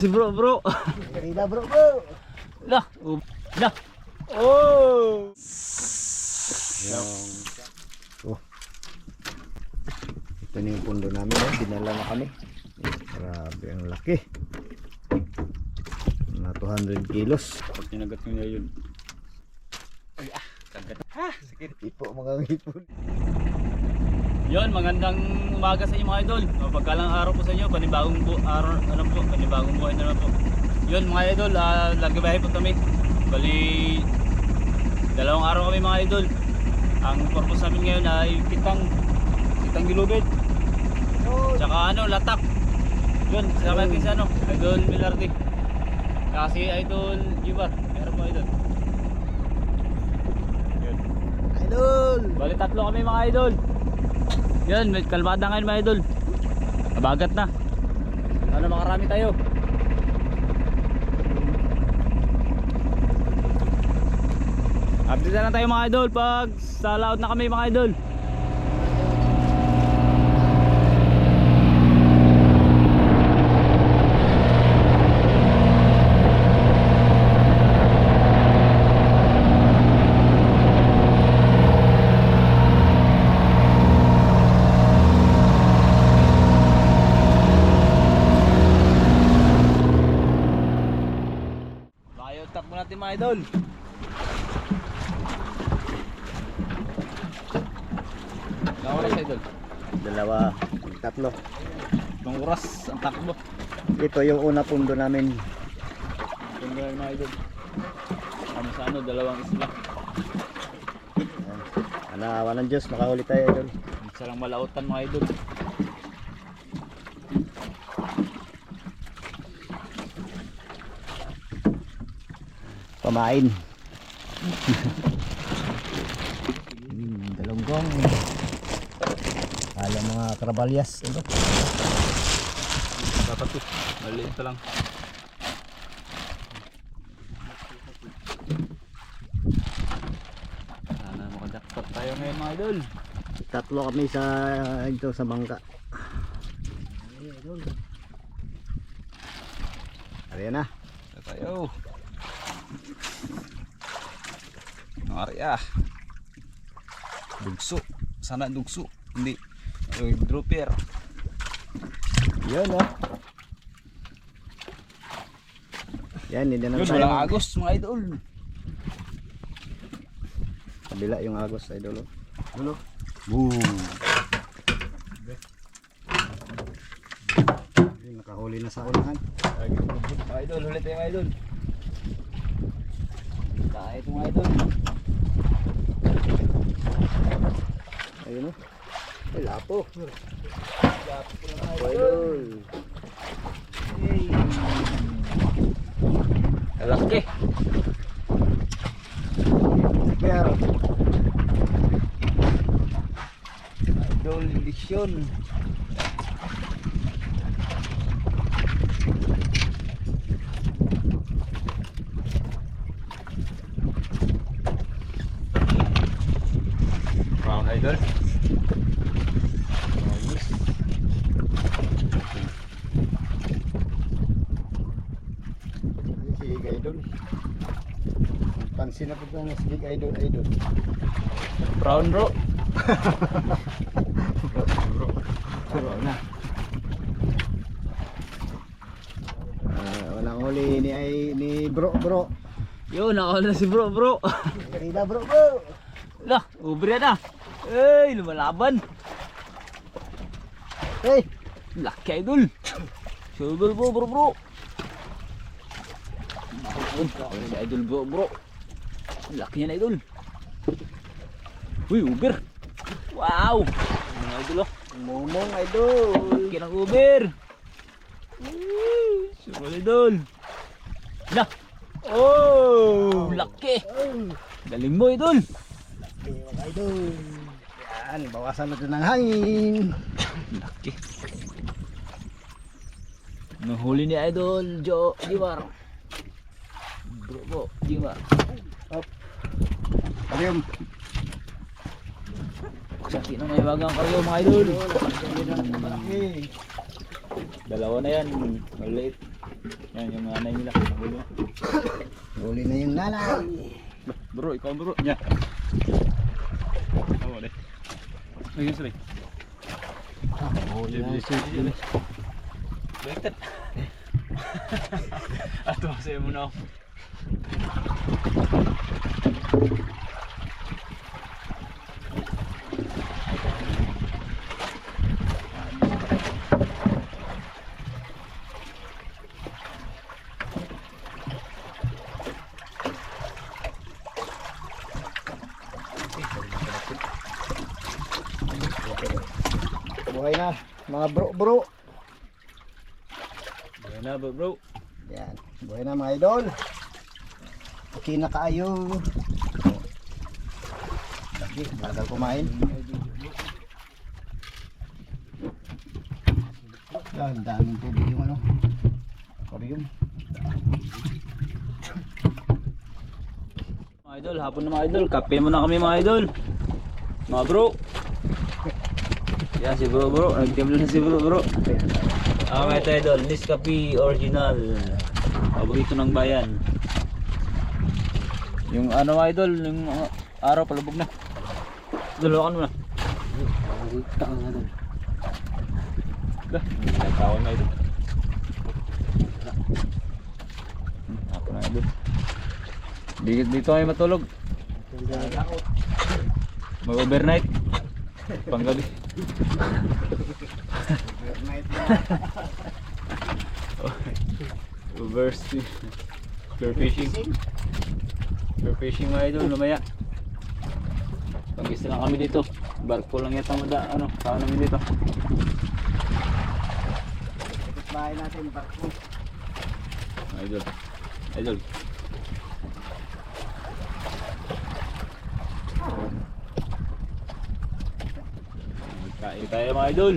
Si bro. Kanina bro. Lah. Lah. Oh. Oh. Ito na yung pundo namin. Dinala na kami. Grabe ang laki. Na 200 kilos. Pag tinagat nyo yun. Ay kagat. Sakit. Ipo mga hipon. Yon, magandang umaga sa inyo mga idol. Pagkalang araw po sa inyo, panibagong araw, panibagong buhay na naman po. Yon mga idol, nagbiyahe po kami. Bali, 2 araw kami mga idol. Ang purpose namin ngayon ay kitang gilubid. Tsaka latak. Yun, sama natin sa Idol Milardi. Kasi Idol Jibar, meron po idol. Yun. Idol! Bali 3 kami mga idol. Yan, may kalmada ngayon mga idol. Kabagat na. Sana makarami tayo. Update na lang tayo mga idol pag sa laot na kami mga idol. Takbo natin mga idol. Ilang oras idol? 2, 3. Ilang oras ang takbo? Ito yung una pundo namin. Yung mga idol. Kami sa 2 isla. Awa ng Diyos, makahuli tayo idol. Isa lang malautan mga idol. Pamain. Dalunggong. Alam mga karabalyas ito. Dapat to. Maliit pa lang. Sana makajakpat tayo ngayon mga idol. 3 kami sa bangka. Ayan na. Ito tayo. Area. Dugso. Sana dugso. Hindi. Dropper. Yan Yan, hindi na Yun, tayo. walang agos mga idol. Kabila yung agos idol. Hello. Boom. Nakahuli na sa unahan. Mga idol, ulit tayo mga idol. Tayo ito mga idol. Ayun o. Ay, lapo. Lapo po lang Lapo idol. Laki. Pero Idol edition. Brown idol. si idol. Pansin na po na si idol. Brown bro. Bro na. Walang huli ni bro. Yo, nakawala na si bro. Kanina bro. Lah, ubre na. Hey, lumalaban. Hey, Laki idol. Silver bro. Nakawala si idol bro. Laki yan idol. Uy, uber. Wow. Mga idol oh. momong idol. Laki ng uber. Silver idol. Lah. Oh, laki. Galing mo idol. Mga idol. Yan, bawasan natin ng hangin. Laki. Nahuli ni idol Jo Jibar. Bro, Jibar. Ayun. Sakit na may bagang karyo mga idol. Malaki. Dalawa na yan. Maliit. Yan yung nanay nila. Nahuli na. Huli na yung nanay. Bro, ikaw bro. Yan. Oh, wala. Ayun sila. Huli na yung sili. Baliktad. Ato, sa'yo muna ako. Buhay na, mga bro. Ayan na bro. Yan, buhay na mga idol. Okay na kaayo. Sige, bagal kumain. Yan, daming tubig yung ano. Aquarium. Mga idol, hapon na mga idol. Kape muna kami mga idol. Mga bro. Yan si bro. Nagtimpla na si bro. Ito idol, Nescafe Original. Paborito ng bayan. Yung ano mga idol, yung araw palubog na. Dalawakan mo na. Nagkawan na idol. Ako na idol. Dito kayo matulog. Mag-overnight. Panggabi. Overseas. Spear fishing mga idol, lumaya. Pag-isa lang kami dito. Barko lang yata ano, tao namin dito. Ikot bahay natin, barko. Idol. Kain tayo mga idol.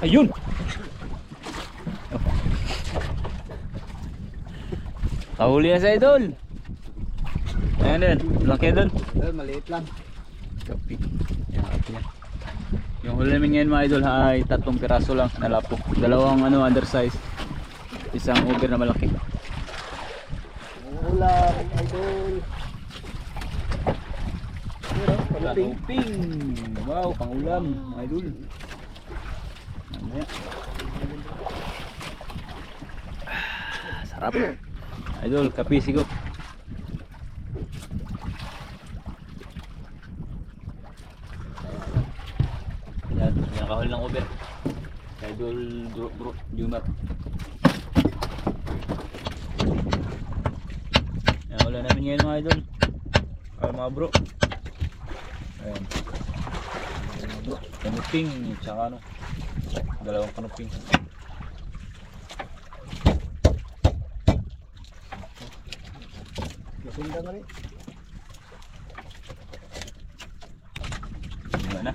Ayun! Kahuli na sa idol. Ayan din, laki doon. Maliit lang. Kapi. Yan, kapi yan. Yung huli namin ngayon mga idol ay 3 piraso lang nalapo. 2 undersize. Isang over na malaki. Ulam, idol. Ping. Wow, pangulam mga idol. Mamaya. Sarap. Idol, kapi sigo. Yan kahol ng over. Idol bro, Jumar. Yan, wala namin ngayon mga idol. Mga bro. Ayan. Kanuping, tsaka ano, 2 kanuping. Lasing ka nga rin. Wala na.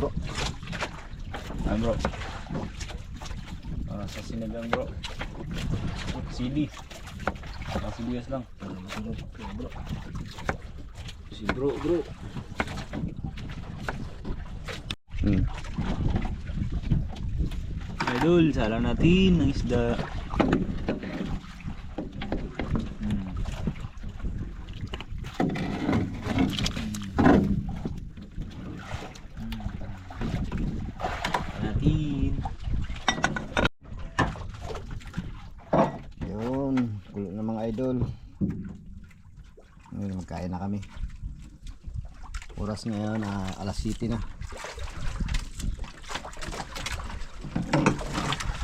Bro. Ayan bro. Sa sinigang bro. CD. Sibuyas lang. Si bro. Idol, salang natin ng isda. Natin. Yun, kulo na mga idol. Ngayon, magkain na kami. Oras ngayon, alas 7 na.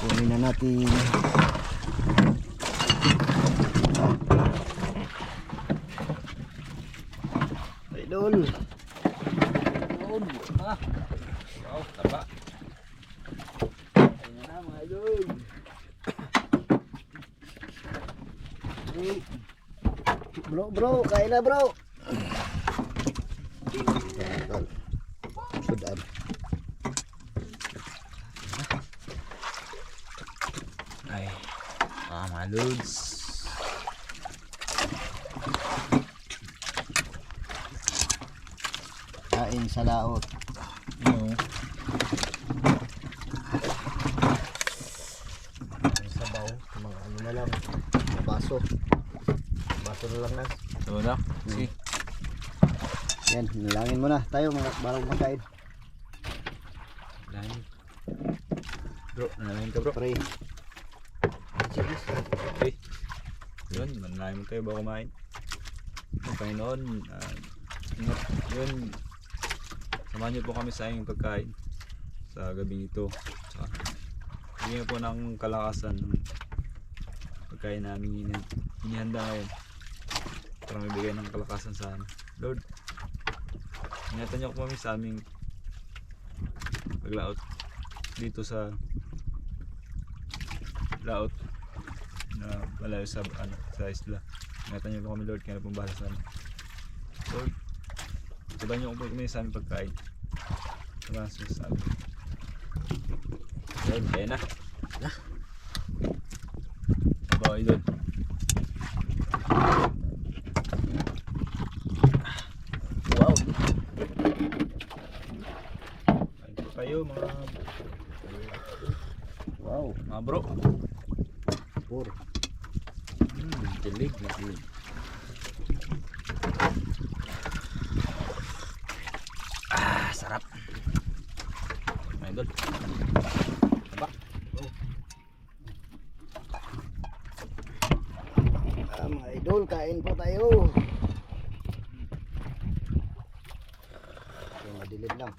Kunin na natin. Idol. Wow, taba. Ayan na mga idol. Bro, kain na bro. Idol. Sudan. Ay, mga loads. Kain sa laot. na lang. Baso. Baso na lang na. So na. Sige. Yan, nalangin mo na. Tayo mga barang makain. Nalangin. Bro, nalangin ka bro. Pray. Okay. Yun, manalangin mo tayo bago kumain. Ang Panginoon, ingat. Yun, samahan niyo po kami sa aming pagkain sa gabi ito. Saka, bigyan po ng kalakasan ng pagkain namin inihanda ngayon. Para mabigay ng kalakasan sa amin. Lord, ingatan niyo po kami sa aming paglaot dito sa laot na malayo sa isla. Ingatan niyo po kami Lord, kaya na pong bahala sa amin. Lord, sabahan niyo po kami sa aming pagkain. Sabahan siya sa amin. Lord, kaya na. Sabaw idol. Wow. Kain po kayo mga Wow. bro. Pur. Dilig na dilig. Sarap. Mga idol. Taba. Mga idol, kain po tayo. So, madilim lang.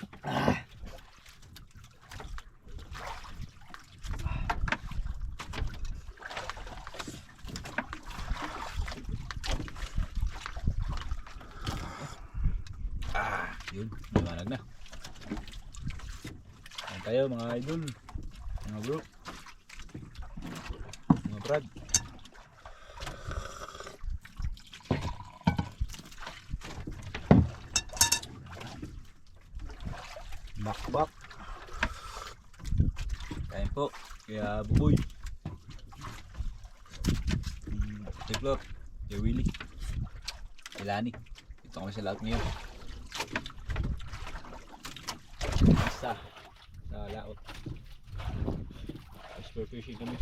Yun, liwanag na. Kain tayo mga idol. Mga bro. Mga brad. Bakbak. Kain po. Kaya Buboy. Tiklor. Kaya Willie. Ilani. Ito kami sa lahat ngayon. Isa. Sa laot. Spear fishing kami.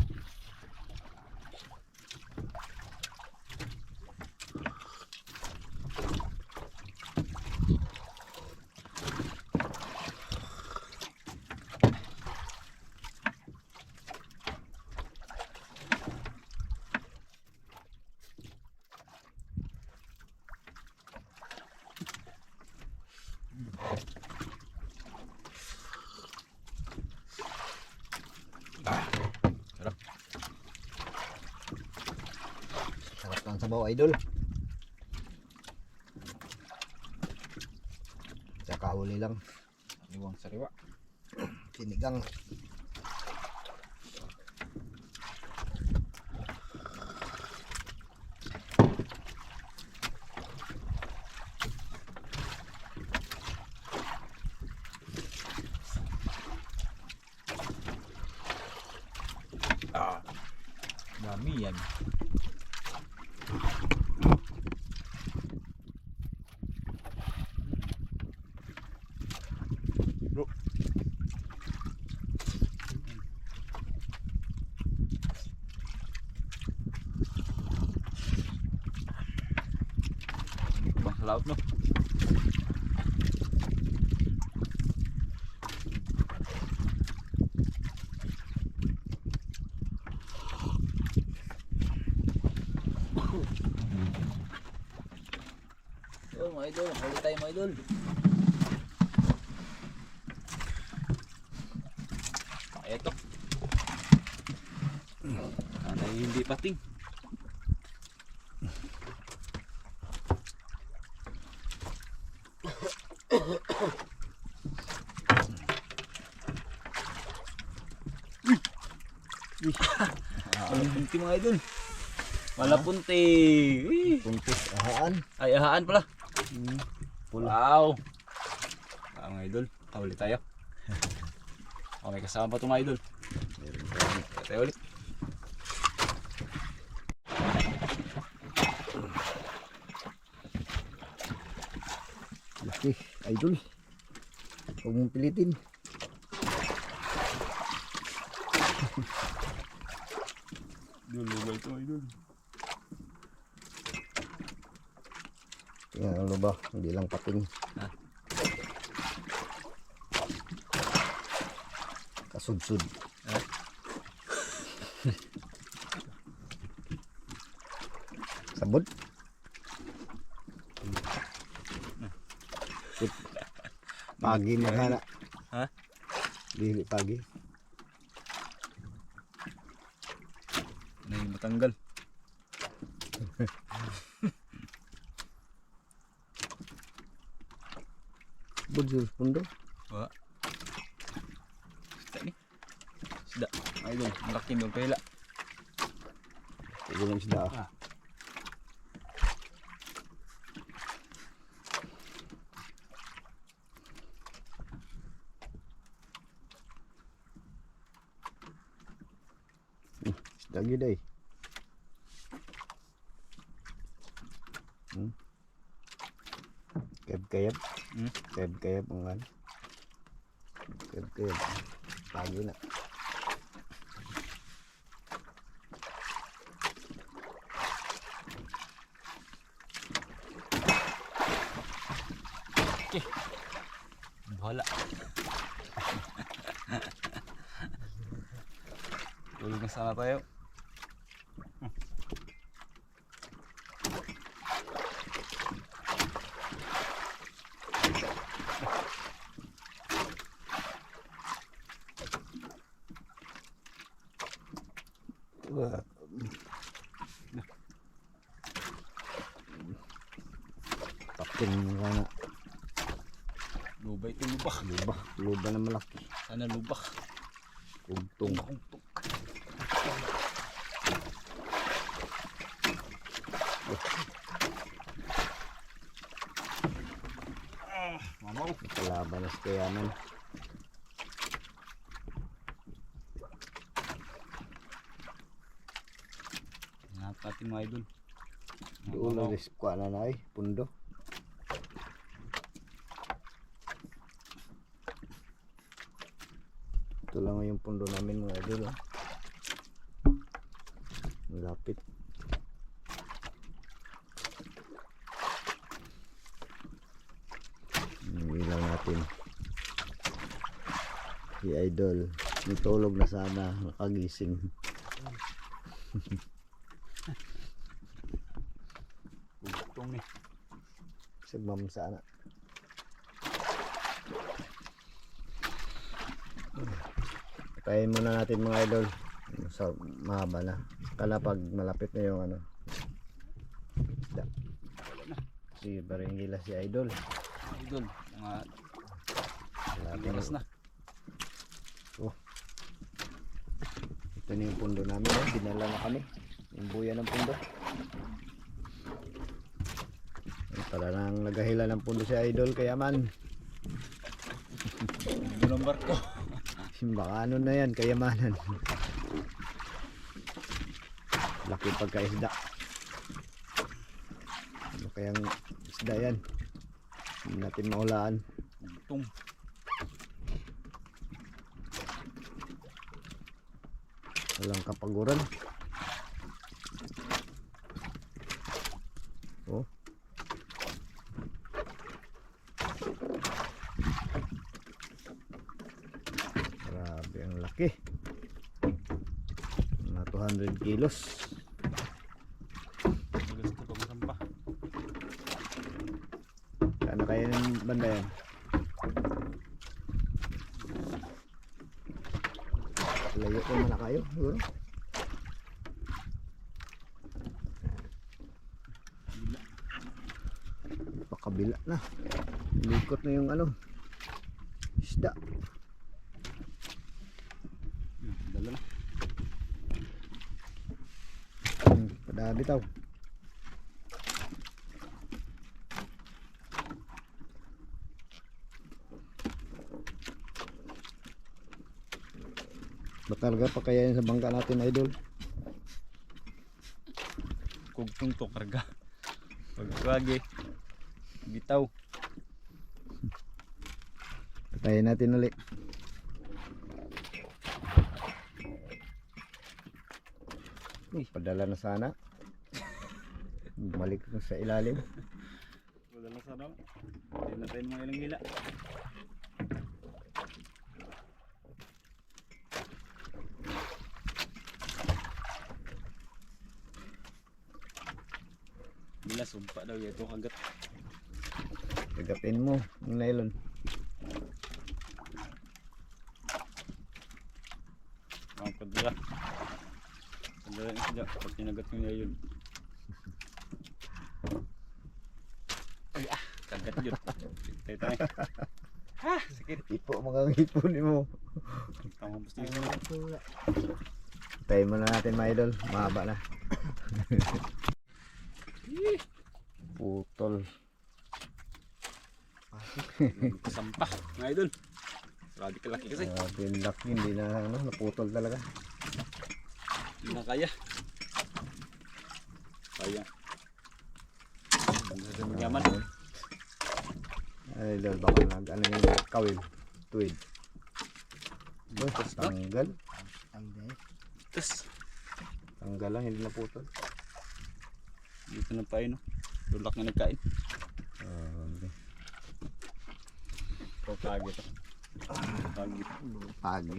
Sarap. Sarap ng sabaw idol. Tsaka huli lang. Iwang sariwa. Sinigang. Dami yan. Bro. Bang sa laot no. Oh, mga idol, huli tayo mga idol. Eto. Sana hindi pating. Punti mga idol. Malapunti. Puntis ahaan. Ay, ahaan pala. Pula. Wow. Mga idol, kahuli tayo. Okay, kasama pa itong mga idol. Kaya tayo ulit. Laki, idol. Huwag mong pilitin. Idol, lubay ito idol. Tingnan ang luba, hindi lang pating. Ha? Kasudsud. Ha? Sabod. Pagi maghala. Ha? Dili pagi. May matanggal. Budul pundo. Wah. Isda ni. Isda. Idol, malaki ng pela. Ito lang isda. Ah. Isda gid ay. Kayab-kayab. Kayab-kayab ang ano. Kayab-kayab. Pagi na. Okay. Bahala. Tulog na sana tayo. Pating nga na. Lubay ito, lubak. Luba. Luba na malaki. Sana lubak. Kugtong. Mamaw. Kalaban na sa kayaman. Napatin mga idol. Doon na riskwa na na ay. Pundo. Ito lang yung pundo namin mga idol. Oh. Malapit. Ilaw natin. Si idol. Nitulog na sana. Nakagising. Kugtong ni. Sigmam sana. Patayin muna natin mga idol. Sa mahaba na. Kala pag malapit na yung ano. Isda. Si Baringila si idol. Idol, mga Malapit oras na. Oh. Ito na yung pundo namin. Oh. Dinala na kami. Yung buya ng pundo. Para nang nagahila ng pundo si idol. Kaya man. Ito ng barko. Baka ano na yan. Kayamanan. Laki pagka-isda. Ano kayang isda yan? Hindi natin maulaan. Kugtong. Walang kapaguran. Oh. Grabe ang laki. Mga 200 kilos. Tugas ito pag masampa. Ano kaya ng banda yan? Layo ko naman na kayo siguro. Pakabila na. Likot na yung ano isda. Dala na. Padabi tao. Batalga pa kaya yun sa bangka natin idol? Kugtong to karga. Pagkawagi. Bitaw. Patayin natin ulit. Padala na sana. Bumalik ko sa ilalim. Wala na sana. Hindi na tayo mga ilang hila. Bila sumpa daw ito kagat. Tagapin mo yung nylon. Ang padala. Padala yung sadya. Pag tinagat yung ngayon. Ay kagat yun. Tayo tayo. Ha! Sakit. Ipo mga ngipon mo. Tama basta yun. Tayo muna natin mga idol. Mahaba na. Putol. Kasampah mga idol. Grabe kalaki kasi. Yung laki hindi na naputol talaga. Hindi na kaya. Kaya. Hindi na magyaman. Idol baka nag ano yung kawil. Tuwid. Tanggal. Tapos Tanggal lang hindi naputol. dito na pa yun. Tulak na nagkain. Okay. O kagi to. Kagi. Pagi.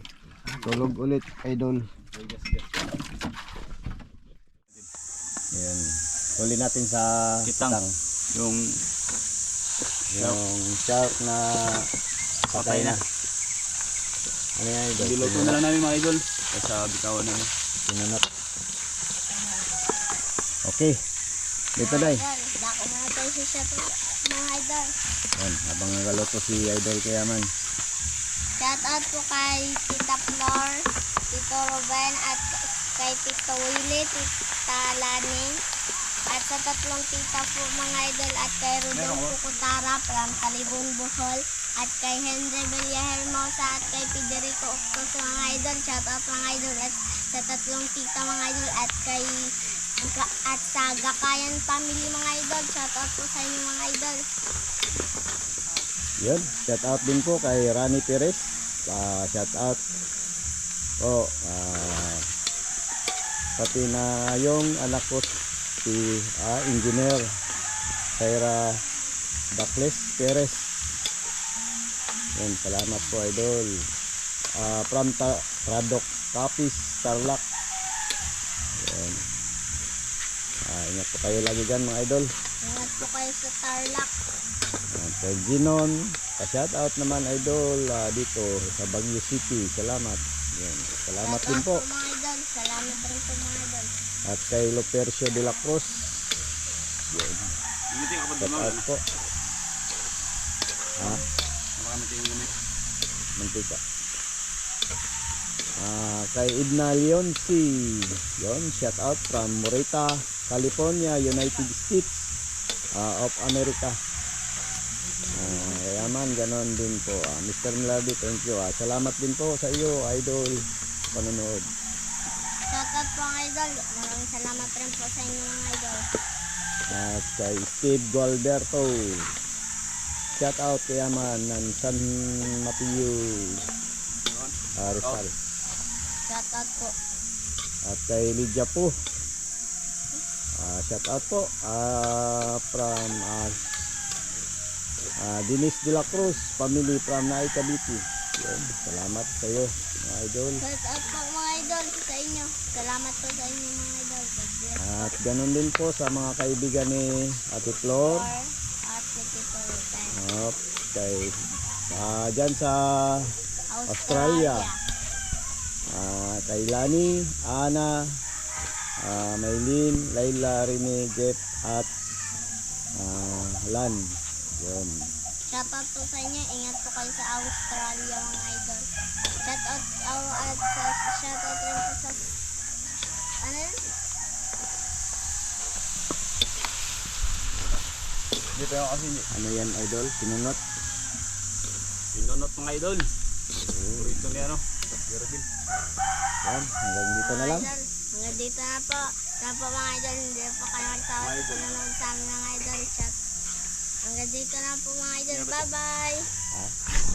Tulog ulit idol. Gas gas. Ayan. Huli natin sa Kitang. Yung yung shark na patay na. Ano yan idol? diluto na lang namin mga idol. Kasi bitawan na yun. Pinanat. Okay. Dito day. Dako na tayo sa shop mga idol. Yan, habang nagaloto si idol Kayaman. Shout out po kay Tita Flor, Tito Ruben at kay Tito Willie, Tita Laning at sa tatlong tita po mga idol at kay Rodolfo Cutara from Talibon, Bohol at kay Henry Villahermosa at kay Federico Octos mga idol. Shout out mga idol at sa tatlong tita mga idol at kay at sa Gakayan family mga idol. Shout out po sa inyo mga idol. Yun, shout out din po kay Rani Perez. Shout out po pati na yung anak ko si Engineer Kyra Dacles Perez. Yan, salamat po idol. From Tradok Capiz, Tarlac. Yan. Ingat po kayo lagi dyan mga idol. Ingat po kayo sa Tarlac. Kay Ginon, shout out naman idol dito sa Baguio City. Salamat. Yan. Salamat din po. Mga idol. Salamat rin po mga idol. At kay Lopercio de la Cruz. Yan. Hindi ka pa Shout out po. Baka natin yung gamit. Mantika. Kay Idna Leonci. Yon, shout out from Morita, California, United States of America. Yaman, ganon din po. Mr. Milady, thank you. Salamat din po sa iyo, idol, panonood. Shout out po mga idol. Maraming salamat rin po sa inyo mga idol. At kay Steve Gualberto. Shout out kay Yaman ng San Mateo, Rizal. Shout out po. At kay Lydia po. Shout out po from Denise de la Cruz, family from Naay Cavite. Yun, salamat sa iyo mga idol. Shout out po mga idol sa inyo. Salamat po sa inyo mga idol. God bless. At ganun din po sa mga kaibigan ni Ate Flor. At si Tito Ruben. Kay dyan sa Australia. Kay Lani, Ana, Maylin, Layla, Rene, Jeff at Lan. Yun. Shout out po sa inyo. Ingat po kayo sa Australia mga idol. Shout out shout out rin po sa ano yun? Dito yung kasi Ano yan idol? Pinunot? pinunot mga idol. Ito ni ano. Gerbil. Yan, hanggang dito na lang. Idol, hanggang dito na po. Sana po mga idol, hindi po kayo magsawa sa panonood sa amin mga idol. Chat. Hanggang dito na po mga idol. Bye-bye!